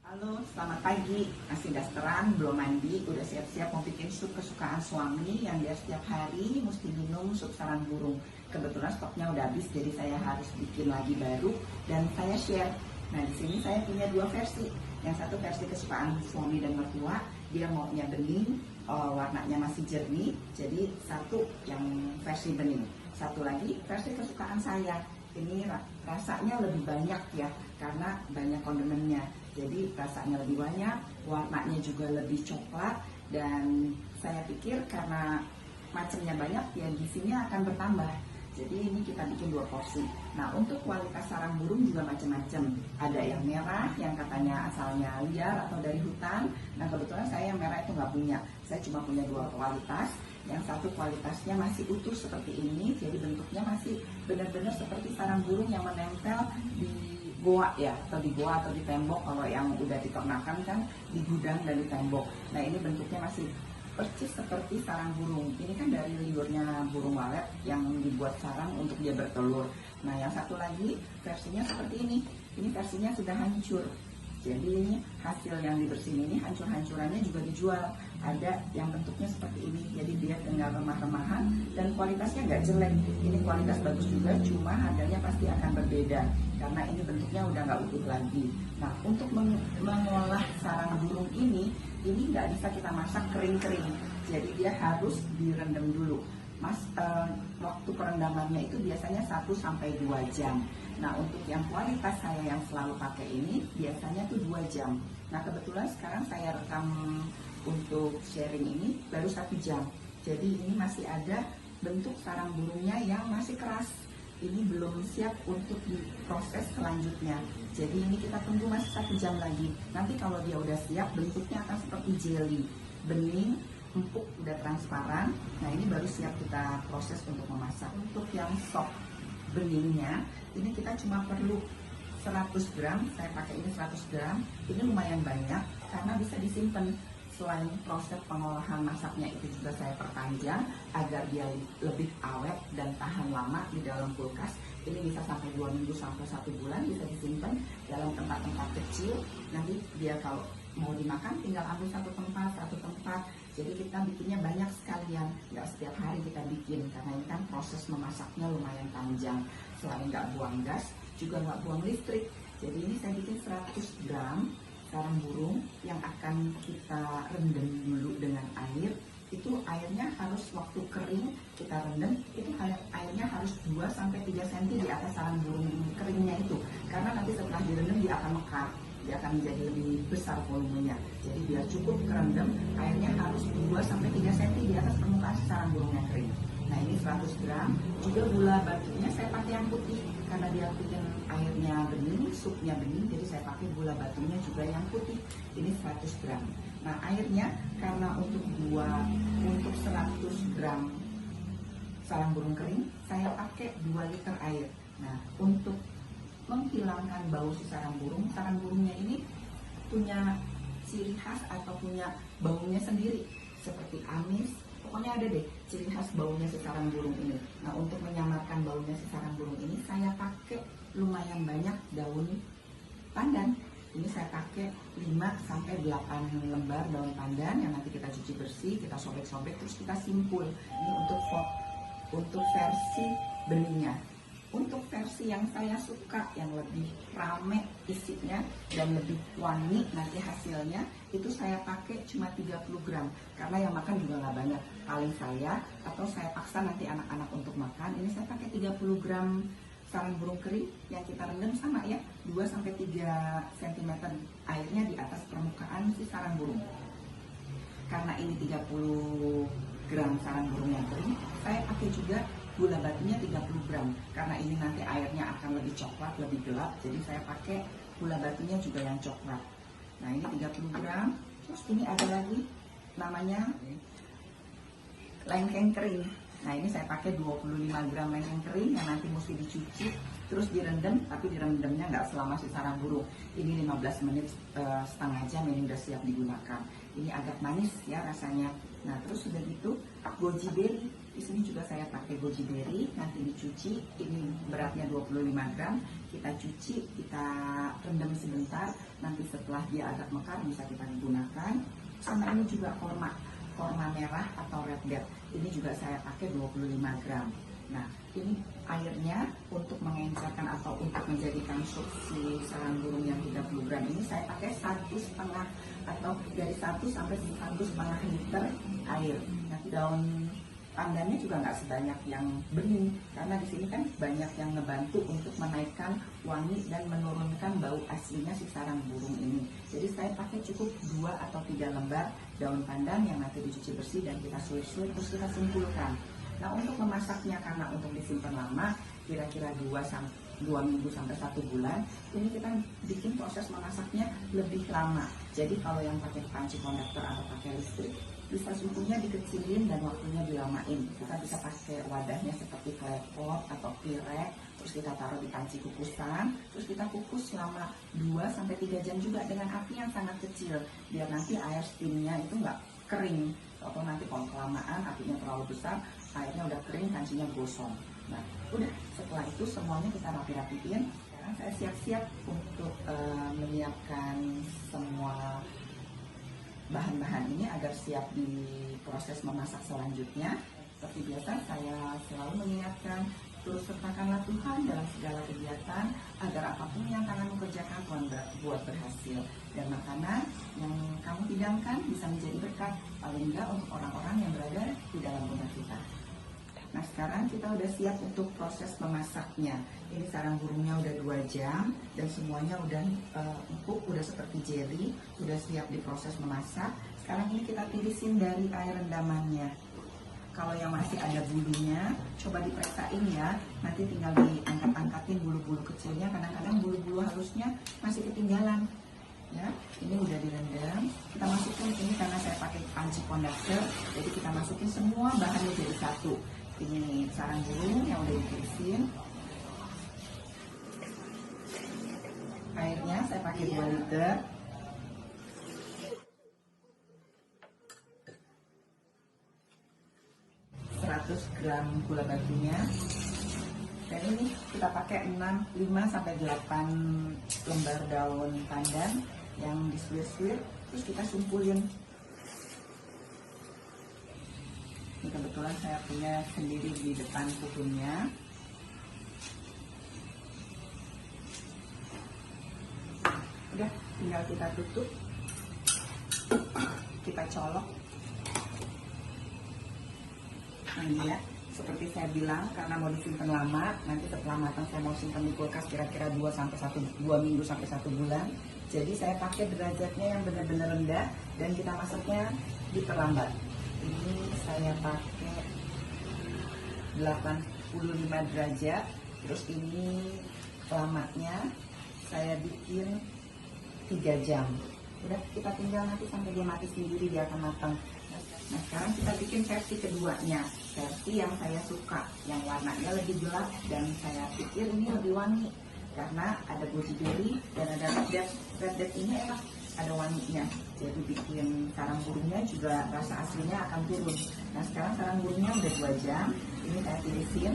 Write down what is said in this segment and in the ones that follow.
Halo, selamat pagi. Masih dasteran, belum mandi, udah siap-siap mau bikin sup kesukaan suami yang dia setiap hari mesti minum sup sarang burung. Kebetulan stoknya udah habis, jadi saya harus bikin lagi baru dan saya share. Nah, di sini saya punya dua versi. Yang satu versi kesukaan suami dan mertua, dia maunya bening, warnanya masih jernih. Jadi satu yang versi bening. Satu lagi versi kesukaan saya. Ini rasanya lebih banyak ya, karena banyak kondimennya. Jadi rasanya lebih banyak, warnanya juga lebih coklat, dan saya pikir karena macamnya banyak ya gizinya akan bertambah. Jadi ini kita bikin dua porsi. Nah, untuk kualitas sarang burung juga macam-macam. Ada yang merah yang katanya asalnya liar atau dari hutan. Nah, kebetulan saya yang merah itu nggak punya. Saya cuma punya dua kualitas. Yang satu kualitasnya masih utuh seperti ini, jadi bentuknya masih benar-benar seperti sarang burung yang menempel di goa ya, atau di goa atau di tembok. Kalau yang udah diternakan kan di gudang dan di tembok. Nah, ini bentuknya masih persis seperti sarang burung. Ini kan dari liurnya burung walet yang dibuat sarang untuk dia bertelur. Nah, yang satu lagi versinya seperti ini. Ini versinya sudah hancur. Jadi ini hasil yang dibersihin ini hancur-hancurannya juga dijual. Ada yang bentuknya seperti ini. Jadi dia tinggal remah-remahan dan kualitasnya nggak jelek. Ini kualitas bagus juga, cuma harganya pasti akan berbeda karena ini bentuknya udah nggak utuh lagi. Nah, untuk mengolah sarang burung ini nggak bisa kita masak kering-kering. Jadi dia harus direndam dulu. Waktu perendamannya itu biasanya 1 sampai 2 jam. Nah, untuk yang kualitas saya yang selalu pakai ini biasanya tuh 2 jam. Nah, kebetulan sekarang saya rekam untuk sharing ini baru 1 jam. Jadi ini masih ada bentuk sarang burungnya yang masih keras. Ini belum siap untuk diproses selanjutnya. Jadi ini kita tunggu masih 1 jam lagi. Nanti kalau dia udah siap, bentuknya akan seperti jelly, bening, empuk, udah transparan. Nah, ini baru siap kita proses untuk memasak. Untuk yang sop beningnya, ini kita cuma perlu 100 gram. Saya pakai ini 100 gram. Ini lumayan banyak karena bisa disimpan. Selain proses pengolahan masaknya itu juga saya perpanjang agar dia lebih awet dan tahan lama di dalam kulkas. Ini bisa sampai 2 minggu sampai 1 bulan, bisa disimpan dalam tempat-tempat kecil. Nanti dia kalau mau dimakan tinggal ambil satu tempat. Jadi kita bikinnya banyak sekalian, nggak setiap hari kita bikin karena ini kan proses memasaknya lumayan panjang. Selain nggak buang gas, juga nggak buang listrik. Jadi ini saya bikin 100 gram sarang burung yang akan kita rendam dulu dengan air. Itu airnya harus waktu kering kita rendam, itu airnya harus 2-3 cm di atas sarang burung keringnya itu. Karena nanti setelah direndam dia akan mekar, dia akan menjadi lebih besar volumenya. Jadi biar cukup kerendam, airnya harus 2-3 cm di atas permukaan sarang burung yang kering. Nah, ini 100 gram. Juga gula batunya saya pakai yang putih karena dia bikin airnya bening, supnya bening. Jadi saya pakai gula batunya juga yang putih. Ini 100 gram. Nah, airnya karena untuk 100 gram sarang burung kering, saya pakai 2 liter air. Nah, untuk menghilangkan bau si sarang burungnya ini punya ciri khas atau punya baunya sendiri seperti amis. Pokoknya ada deh ciri khas baunya si sarang burung ini. Nah, untuk menyamarkan baunya si sarang burung ini saya pakai lumayan banyak daun pandan. Ini saya pakai 5-8 lembar daun pandan yang nanti kita cuci bersih, kita sobek-sobek terus kita simpul. Ini untuk versi benihnya. Untuk versi yang saya suka, yang lebih rame isinya dan lebih wangi nanti hasilnya, itu saya pakai cuma 30 gram. Karena yang makan juga nggak banyak. Paling saya, atau saya paksa nanti anak-anak untuk makan, ini saya pakai 30 gram sarang burung kering yang kita rendam sama ya, 2-3 cm airnya di atas permukaan si sarang burung. Karena ini 30 gram sarang burung yang kering, saya pakai juga gula batunya 30 gram. Karena ini nanti airnya akan lebih coklat, lebih gelap, jadi saya pakai gula batunya juga yang coklat. Nah, ini 30 gram. Terus ini ada lagi namanya lengkeng kering. Nah, ini saya pakai 25 gram lengkeng kering yang nanti mesti dicuci terus direndam, tapi direndamnya nggak selama si sarang burung. Ini 15 menit setengah jam, ini udah siap digunakan. Ini agak manis ya rasanya. Nah, terus sudah gitu goji berry. Di sini juga saya pakai goji berry, nanti dicuci. Ini beratnya 25 gram. Kita cuci, kita rendam sebentar. Nanti setelah dia agak mekar bisa kita gunakan. Sama ini juga kurma merah atau red bell. Ini juga saya pakai 25 gram. Nah, ini airnya untuk mengencerkan atau untuk menjadikan sup si sarang burung yang 30 gram ini saya pakai 1,5 atau dari 1 sampai 1,5 liter air. Nah, daun pandannya juga nggak sebanyak yang bening karena di sini kan banyak yang ngebantu untuk menaikkan wangi dan menurunkan bau aslinya si sarang burung ini. Jadi saya pakai cukup 2 atau 3 lembar daun pandan yang nanti dicuci bersih dan kita suir-suir terus kita simpulkan. Nah, untuk memasaknya karena untuk disimpan lama, kira-kira 2 minggu sampai 1 bulan, ini kita bikin proses memasaknya lebih lama. Jadi kalau yang pakai panci konduktor atau pakai listrik, bisa suhunya dikecilin dan waktunya dilamain. Kita bisa pakai wadahnya seperti klepot atau pirek, terus kita taruh di panci kukusan, terus kita kukus selama 2-3 jam juga dengan api yang sangat kecil, biar nanti air steamnya itu nggak kering. Atau nanti kalau kelamaan apinya terlalu besar, airnya udah kering, kancinya gosong. Nah, udah setelah itu semuanya kita rapi-rapiin. Sekarang saya siap-siap untuk menyiapkan semua bahan-bahan ini agar siap di proses memasak selanjutnya. Seperti biasa, saya selalu mengingatkan, terus sertakanlah Tuhan dalam segala kegiatan agar apapun yang tanganmu kerjakan Tuhan buat berhasil, dan makanan yang kamu hidangkan bisa menjadi berkat paling enggak untuk orang-orang yang berada di dalam rumah kita. Nah, sekarang kita udah siap untuk proses memasaknya. Ini sarang burungnya udah 2 jam dan semuanya udah empuk, udah seperti jelly, udah siap diproses memasak. Sekarang ini kita tirisin dari air rendamannya. Kalau yang masih ada bulunya, coba diperiksain ya. Nanti tinggal diangkat-angkatin bulu-bulu kecilnya. Kadang-kadang bulu-bulu halusnya masih ketinggalan. Ya, ini udah direndam. Kita masukin ini karena saya pakai panci konduktor, jadi kita masukin semua bahannya jadi satu. Ini sarang burung yang udah ditirisin. Airnya saya pakai 2 liter. Gram gula batunya, dan ini kita pakai 5-8 lembar daun pandan yang disuir-suir, terus kita sumpulin. Ini kebetulan saya punya sendiri di depan pohonnya. Udah, tinggal kita tutup, kita colok. Nah, ya, seperti saya bilang, karena mau disimpan lama, nanti setelah matang saya mau simpan di kulkas kira-kira 2 minggu sampai 1 bulan. Jadi saya pakai derajatnya yang benar-benar rendah dan kita masaknya diperlambat. Ini saya pakai 85 derajat. Terus ini lamanya saya bikin 3 jam. Udah, kita tinggal nanti sampai dia mati sendiri, dia akan matang. Nah, sekarang kita bikin versi keduanya, versi yang saya suka, yang warnanya lebih gelap dan saya pikir ini lebih wangi karena ada goji berry dan ada red dead ini enak, ada wanginya, jadi bikin sarang burungnya juga rasa aslinya akan turun. Nah, sekarang sarang burungnya udah 2 jam, ini saya tirisin.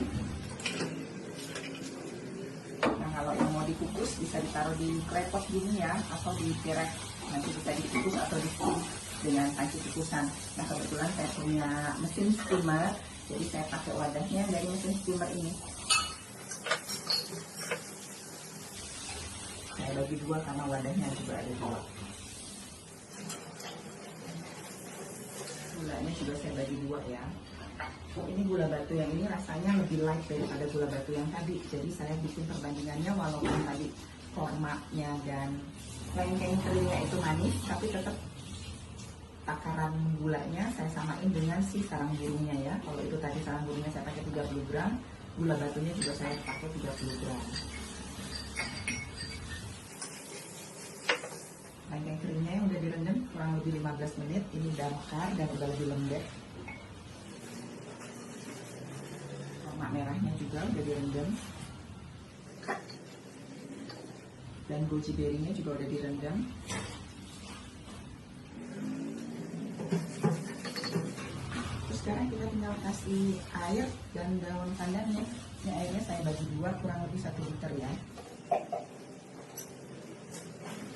Nah, kalau yang mau dikukus bisa ditaruh di klepot gini ya, atau di pirek, nanti bisa dikukus atau di steam dengan panci kukusan. Nah, kebetulan saya punya mesin steamer, jadi saya pakai wadahnya dari mesin steamer ini. Saya bagi 2 karena wadahnya juga ada 2. Gulanya juga saya bagi 2 ya. Ini gula batu yang ini rasanya lebih light daripada gula batu yang tadi, jadi saya bikin perbandingannya. Walaupun tadi kurmanya dan lengkeng keringnya itu manis, tapi tetap takaran gulanya saya samain dengan si sarang burungnya ya. Kalau itu tadi sarang burungnya saya pakai 30 gram, gula batunya juga saya pakai 30 gram. Lengkeng keringnya yang udah direndam kurang lebih 15 menit, ini udah mekar dan udah lebih lembek. Kurma merahnya juga udah direndam. Dan goji berry-nya juga udah direndam. Sekarang kita tinggal kasih air dan daun pandannya. Ini airnya saya bagi dua, kurang lebih 1 liter ya.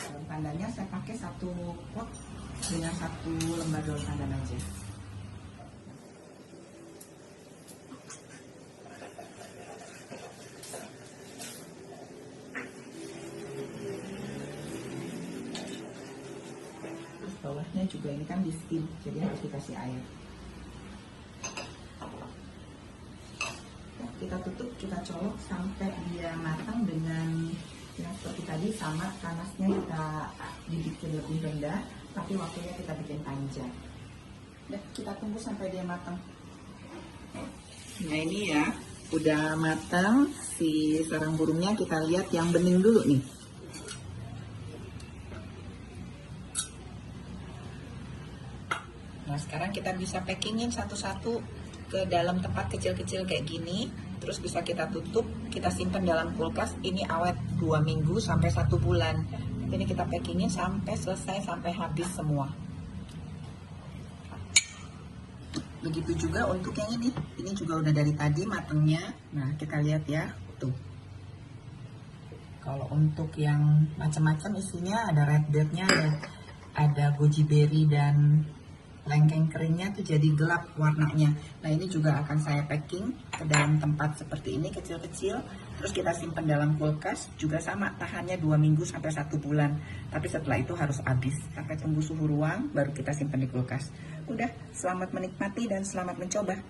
Daun pandannya saya pakai 1 pot dengan 1 lembar daun pandan aja. Terus bawahnya juga ini kan di steam, jadi harus dikasih air. Kita tutup, kita colok sampai dia matang dengan yang seperti tadi, sama panasnya kita dibikin lebih rendah, tapi waktunya kita bikin panjang. Dan kita tunggu sampai dia matang. Nah ini ya, udah matang si sarang burungnya. Kita lihat yang bening dulu nih. Nah sekarang kita bisa packingin satu-satu ke dalam tempat kecil-kecil kayak gini, terus bisa kita tutup, kita simpan dalam kulkas. Ini awet 2 minggu sampai 1 bulan. Ini kita packingin sampai selesai, sampai habis semua. Begitu juga untuk yang ini juga udah dari tadi matangnya. Nah kita lihat ya, tuh. Kalau untuk yang macam-macam isinya ada red beet-nya, ada goji berry dan lengkeng keringnya tuh jadi gelap warnanya. Nah ini juga akan saya packing ke dalam tempat seperti ini kecil-kecil, terus kita simpan dalam kulkas. Juga sama, tahannya 2 minggu sampai 1 bulan. Tapi setelah itu harus habis, sampai tunggu suhu ruang baru kita simpan di kulkas. Udah, selamat menikmati dan selamat mencoba.